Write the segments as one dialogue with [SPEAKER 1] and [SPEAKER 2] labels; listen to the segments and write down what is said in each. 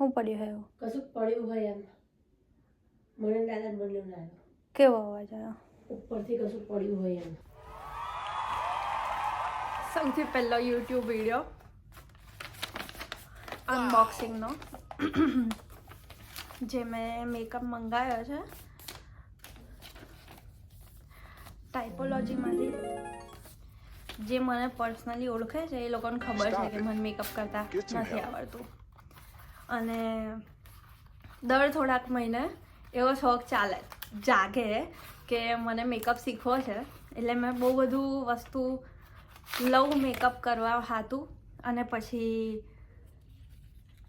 [SPEAKER 1] શું પડ્યું હોય એવું?
[SPEAKER 2] કશું પડ્યું હોય એમ. મને દાદા બોલ્યો ના આવ્યો.
[SPEAKER 1] કેવો અવાજ આવ્યો?
[SPEAKER 2] ઉપરથી કશું પડ્યું હોય એમ.
[SPEAKER 1] સૌથી પહેલો યુટ્યુબ વિડીયો અનબોક્સિંગનો જે મેં મેકઅપ મંગાવ્યો છે ટાઇપોલોજીમાંથી. જે મને પર્સનલી ઓળખે છે એ લોકોને ખબર છે કે મને મેકઅપ કરતા નથી આવડતું, અને દર થોડાક મહિને એવો શોખ જાગે કે મને મેકઅપ શીખવો છે. એટલે મેં બહુ બધું વસ્તુ લઉં મેકઅપ કરવા હાતું, અને પછી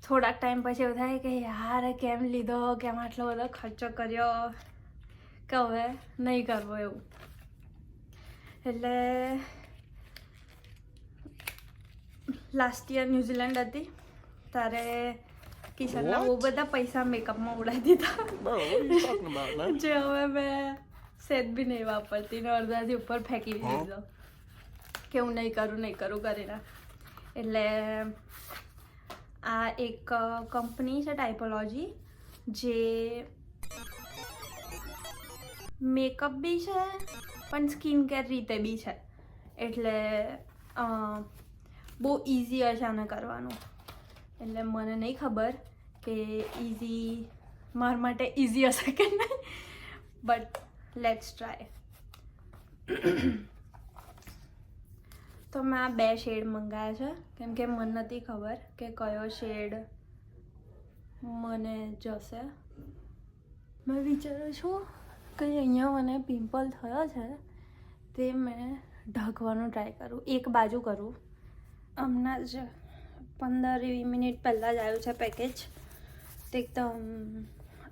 [SPEAKER 1] થોડાક ટાઈમ પછી એવું થાય કે યાર કેમ લીધો, કેમ આટલો બધો ખર્ચો કર્યો, કે હવે નહીં કરવો એવું. એટલે લાસ્ટ યર ન્યૂઝીલેન્ડ હતી ત્યારે કિશનના બહુ બધા પૈસા મેકઅપમાં ઉડાવી દીધા, જે હવે મેં સેજ બી નહીં વાપરતી ને અડધાથી ઉપર ફેંકી દીધો કે હું નહીં કરું કરીને. એટલે આ એક કંપની છે ટાઇપોલોજી, જે મેકઅપ બી છે પણ સ્કિન કેર રીતે બી છે. એટલે બહુ ઇઝી હશે આને કરવાનું. એટલે મને નહીં ખબર કે મારા માટે ઇઝી હશે કે નહીં, બટ લેટ્સ ટ્રાય. તો મેં આ 2 શેડ મંગાવ્યા છે કેમ કે મને નથી ખબર કે કયો શેડ મને જશે. મેં વિચારું છું કે અહીંયા મને પિમ્પલ થયો છે તે મેં ઢાંકવાનું ટ્રાય કરું, એક બાજુ કરું. હમણાં જ 15-20 મિનિટ પહેલાં જ આવ્યું છે પેકેજ. તે એકદમ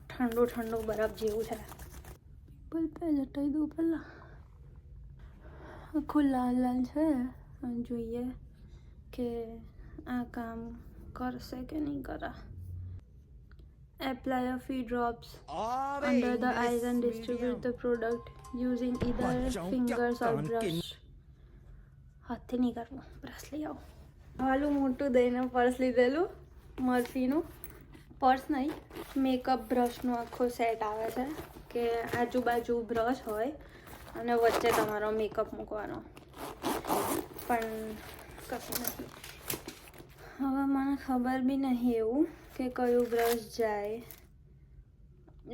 [SPEAKER 1] ઠંડુ બરફ જેવું છે. પિમ્પલ પે હટાવી દઉં પહેલાં. આખું લાલ છે. જોઈએ કે આ કામ કરશે કે નહીં કરે. Apply a few drops under the eyes and distribute the product using either fingers or brush. હાથથી નહીં કરવું, બ્રશ લઈ આવો. હાલું મોટું દઈને પર્સ લીધેલું, મર્ફીનું પર્સ નહીં, મેકઅપ બ્રશનું આખો સેટ આવે છે કે આજુબાજુ બ્રશ હોય અને વચ્ચે તમારો મેકઅપ મૂકવાનો. પણ કશું નથી. હવે મને ખબર બી નહીં એવું કે કયું બ્રશ જાય,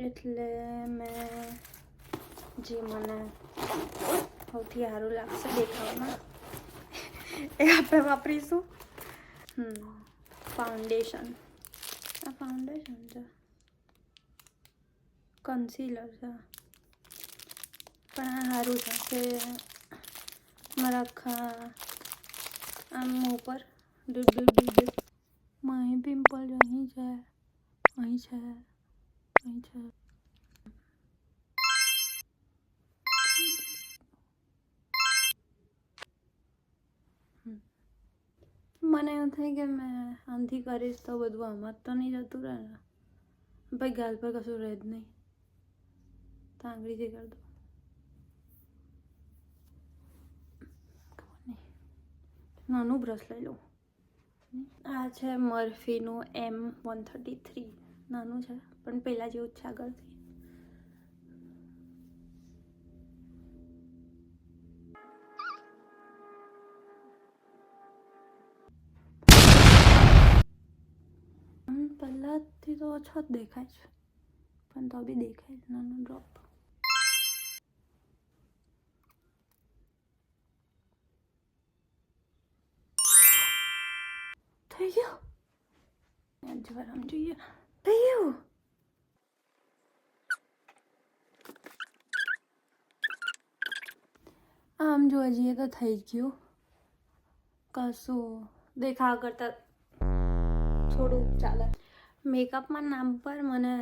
[SPEAKER 1] એટલે મેં જે મને સૌથી સારું લાગશે દેખાવામાં એ આપણે વાપરીશું. ફાઉન્ડેશન. આ ફાઉન્ડેશન છે, કન્સીલર છે, પણ આ સારું છે કે મારા આખા આમ ઉપર અહીં પિમ્પલ અહીં છે, અહીં છે, અહીં છે. મને એવું થાય કે મેં આનાથી કરીશ તો બધું આમાં જ તો નહીં જતું રહે ને. ભાઈ ગાલ પર કશું રહે જ નહીં, તો આંગળીથી કરી દો. નાનું બ્રશ લઈ લઉં. આ છે મર્ફીનું M133. નાનું છે પણ પહેલાં જેવું જ છે આગળથી. પહેલાંથી તો ઓછો જ દેખાય છે, પણ તો બી દેખાય છે નાનું ડ્રોપ. થઈ ગયું. જવાર આમ જોઈએ. થઈ ગયું. આમ જોવા જઈએ તો થઈ જ ગયું. કશું દેખાવા કરતાં થોડું ચાલે. મેકઅપમાં નામ પર મને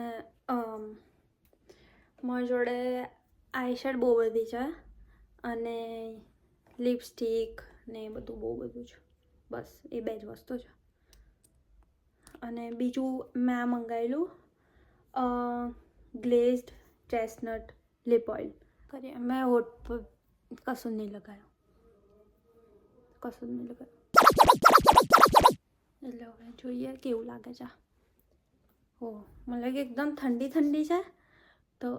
[SPEAKER 1] મારી જોડે આઈશેડ બહુ બધી છે અને લિપસ્ટિક ને એ બધું બહુ બધું છે. બસ એ 2 જ વસ્તુ છે. અને બીજું મેં આ મંગાવેલું ગ્લેઝડ ચેસ્ટનટ લિપ ઓઇલ કરીએ. મેં હોઠ પર કશું નહીં લગાવ્યું, એટલે હવે જોઈએ કેવું લાગે છે. હો મને લાગે એકદમ ઠંડી ઠંડી છે તો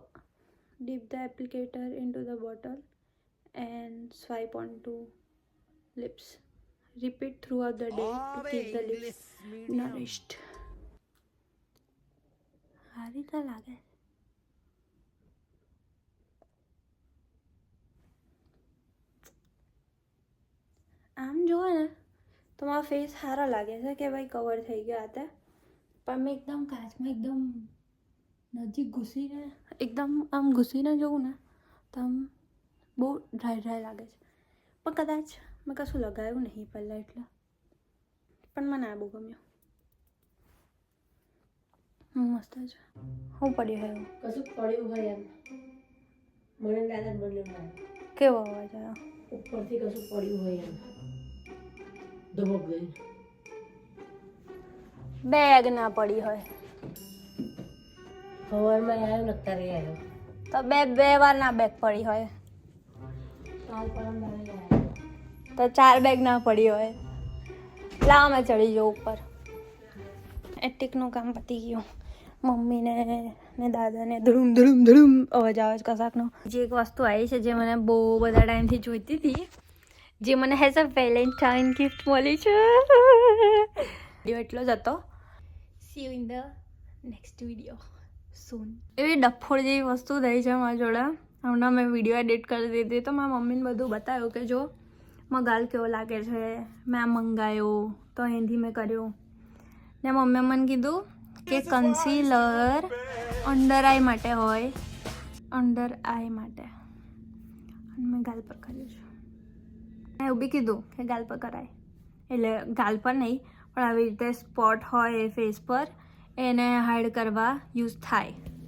[SPEAKER 1] dip the applicator into the bottle and swipe on to lips. Repeat throughout the day to keep the lips nourished. સારી તો લાગે. આમ જોવે ને તો મારો ફેસ સારો લાગે છે કે ભાઈ કવર થઈ ગયો આ તે, પણ મેં એકદમ કાચમાં એકદમ નજીક ઘૂસીને એકદમ આમ ઘૂસીને જોઉં ને તો આમ બહુ ડ્રાય લાગે છે. પણ કદાચ મેં કશું લગાવ્યું નહીં પહેલાં એટલે, પણ મને આ બહુ ગમ્યું. મસ્ત છે. શું પડ્યું હોય
[SPEAKER 2] કશું પડ્યું હોય એમ મને દાદા બોલ્યું હોય
[SPEAKER 1] કેવો અવાજ આવ્યો
[SPEAKER 2] ઉપરથી કશું પડ્યું હોય એમ ધબક ગઈ.
[SPEAKER 1] બેગ ના પડી હોય
[SPEAKER 2] સવારમાં આવ્યો ને અત્યારે આવ્યો
[SPEAKER 1] તો બે વાર ના બેગ પડી હોય
[SPEAKER 2] કાલ પરમ દાડે આવ્યો
[SPEAKER 1] તો 4 બેગ ના પડી હોય. લાવ મેં ચડી જાઉં ઉપર. એટિકનું કામ પતી ગયું. મમ્મીને ને દાદાને ધડુમ ધડુમ ધડુમ અવાજ આવે છે કશાકનો. જે એક વસ્તુ આવી છે જે મને બહુ બધા ટાઈમથી જોઈતી હતી, જે મને હેઝ અ વેલેન્ટાઇન ગિફ્ટ મળી છે. વિડીયો એટલો જ હતો. See you in the next video soon. એવી ડફોડ જેવી વસ્તુ થઈ છે મારા જોડે. હમણાં મેં વિડીયો એડિટ કરી દીધી તો મારા મમ્મીને બધું બતાવ્યું કે જો મગાલ કેવો લાગે છે, મેં આ મંગાવ્યો તો અહીંથી મેં કર્યું ને મમ્મીએ મને કીધું કે કન્સીલર અંડર આઈ માટે હોય, અંડર આઈ માટે, અને મેં ગાલ પર કર્યું છે. મેં એવું બી કીધું કે ગાલ પર કરાય, એટલે ગાલ પર નહીં પણ આવી રીતે સ્પોટ હોય ફેસ પર એને હાઈડ કરવા યુઝ થાય.